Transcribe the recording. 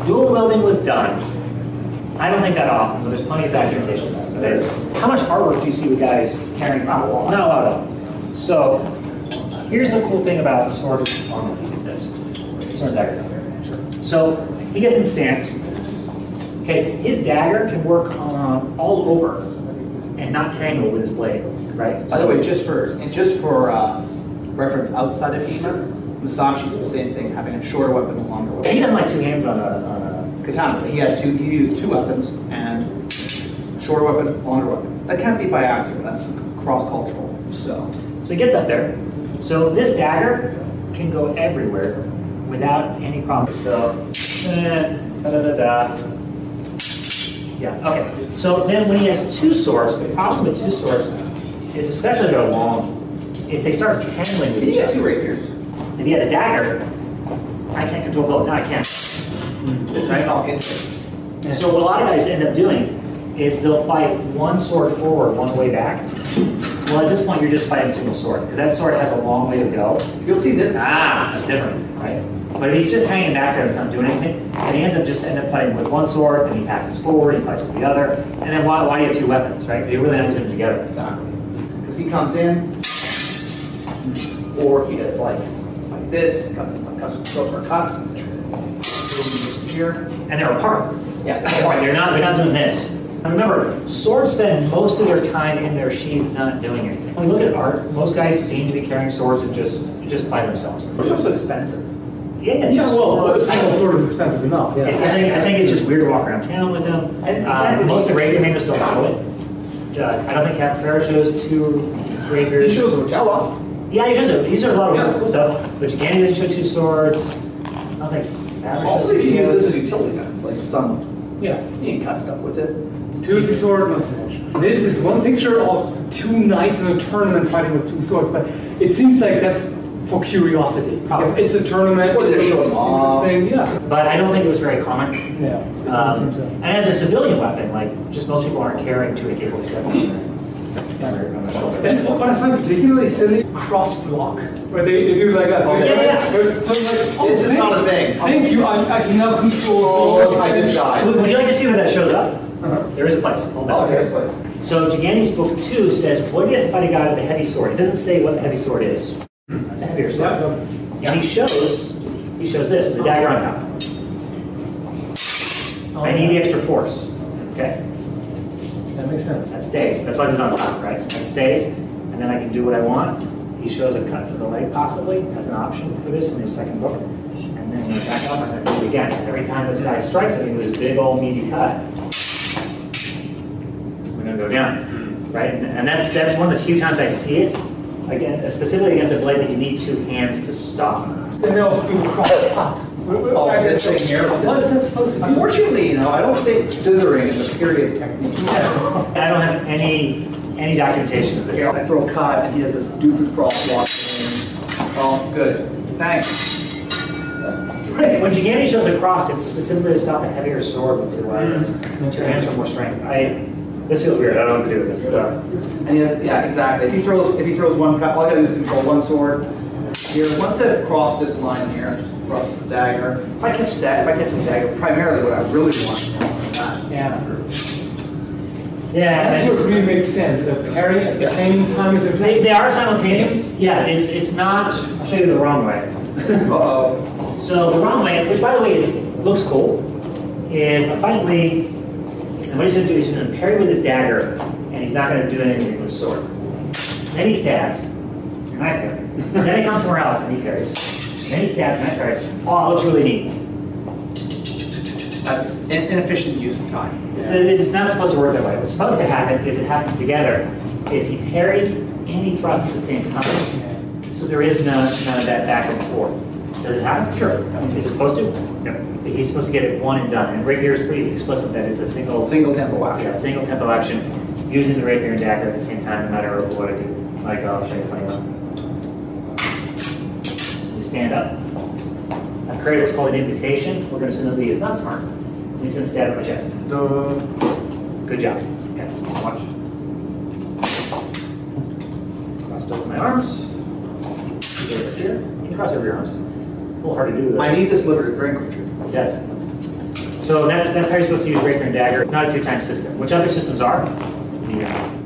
dual wielding was done. I don't think that often, but there's plenty of documentation about it. How much artwork do you see with guys carrying? Not a lot. Not a lot. So here's the cool thing about sword armor. This sword dagger. Sure. So he gets in stance. Okay, his dagger can work on all over and not tangle with his blade, right? By the way, just for reference outside of HEMA, Musashi's the same thing, having a shorter weapon and a longer weapon. He doesn't like two hands on a katana. He used two weapons, and shorter weapon, longer weapon. That can't be by accident. That's cross-cultural. So he gets up there. So this dagger can go everywhere without any problem. So yeah. Okay. So then when he has two swords, the problem with two swords is, especially if they're long, is they start tangling with each other. Two rapiers. If he had a dagger, I can't control both. Now I can't. Right? So what a lot of guys end up doing is they'll fight one sword forward, one way back. Well, at this point, you're just fighting single sword, because that sword has a long way to go. You'll see this. That's different, right? But if he's just hanging back there and he's not doing anything, then he ends up fighting with one sword, and he passes forward, he fights with the other, and then why do you have two weapons, right? Because you really don't use them together. Exactly. Because he comes in, or he does like this, comes throat for a cut, here, and they're apart. Yeah, they're not doing this. And remember, swords spend most of their time in their sheaths not doing anything. When we look at art, most guys seem to be carrying swords and just by themselves. It's also expensive. Yeah, well, a single sword is expensive enough. Yeah. I think it's just weird to walk around town with them. Most of the rapier makers don't do it. I don't think Captain Farrah shows two rapiers. He shows Rogella. Yeah, he shows it. He shows a lot of cool stuff. But Giganni doesn't show two swords. I don't think. Also, you can use this as a utility gun, like some. Yeah. You can cut stuff with it. Two sword, not so much. This is one picture of two knights in a tournament fighting with two swords, but it seems like that's for curiosity. Because it's a tournament. Or they're showing off. Yeah. But I don't think it was very common. Yeah. And as a civilian weapon, like, just most people aren't carrying two AK-47s on their shoulder. That's what I find particularly silly, cross block, where they do like that. So yeah. So like, This is not a thing. Thank you, I can now control. Oh, I just died. Would you like to see where that shows up? There is a place. Hold on. Oh, here's a place. So Giganni's book 2 says, what do you have to fight a guy with a heavy sword? It doesn't say what the heavy sword is. That's a heavier sword. Yeah. And he shows this with the dagger on top. I need the extra force. Okay? That makes sense. That stays. That's why it's on top, right? That stays. And then I can do what I want. He shows a cut to the leg, possibly, as an option for this in his second book. And then back up, and then do it again. And every time this guy strikes it with this big old meaty cut, we're going to go down. Right? And that's one of the few times I see it. Again, specifically against a blade that you need two hands to stop. Then they also do the cross cut. Oh, this thing here. What is that supposed to be? Unfortunately, I don't think scissoring is a period technique. I don't have any documentation of this. Here, I throw a cut, and he has this stupid crosswalk thing. Oh, good. Thanks. When Giganni shows a cross, it's specifically to stop a heavier sword with two weapons. Two hands for more strength. This feels weird. I don't know what to do with this. And yeah, exactly. If he throws one cut, all I gotta do is control one sword. Here, once I've crossed this line here, cross the dagger. If I catch the dagger, primarily what I really want is that. Yeah. That's what really makes sense. They're parrying at the same time as they're playing. They are simultaneous. Yeah, it's not. I'll show you the wrong way. Uh-oh. So the wrong way, which by the way looks cool, is a fight lead. And what he's going to do is he's going to parry with his dagger, and he's not going to do anything with his sword. Then he stabs, and I parry. Then he comes somewhere else, and he parries. Then he stabs, and I parry. Oh, it looks really neat. That's inefficient use of time. It's not supposed to work that way. What's supposed to happen is it happens together. Is he parries and he thrusts at the same time. So there is none of that back and forth. Does it happen? Sure. Is it supposed to? No. But he's supposed to get it one and done. And rapier is pretty explicit that it's a single tempo action. Yeah, single tempo action, using the rapier and dagger at the same time, no matter what I do. Like I'll show you funny one. You stand up. I've created what's called an invitation. We're going to assume that Lee is not smart. He's going to stab at my chest. Duh. Good job. Okay. Watch. Crossed over my arms. Over here. You can cross over your arms. A little hard to do. I need this liver to drink, Richard. Yes. So that's how you're supposed to use rapier and dagger. It's not a 2-time system, which other systems are. These are not.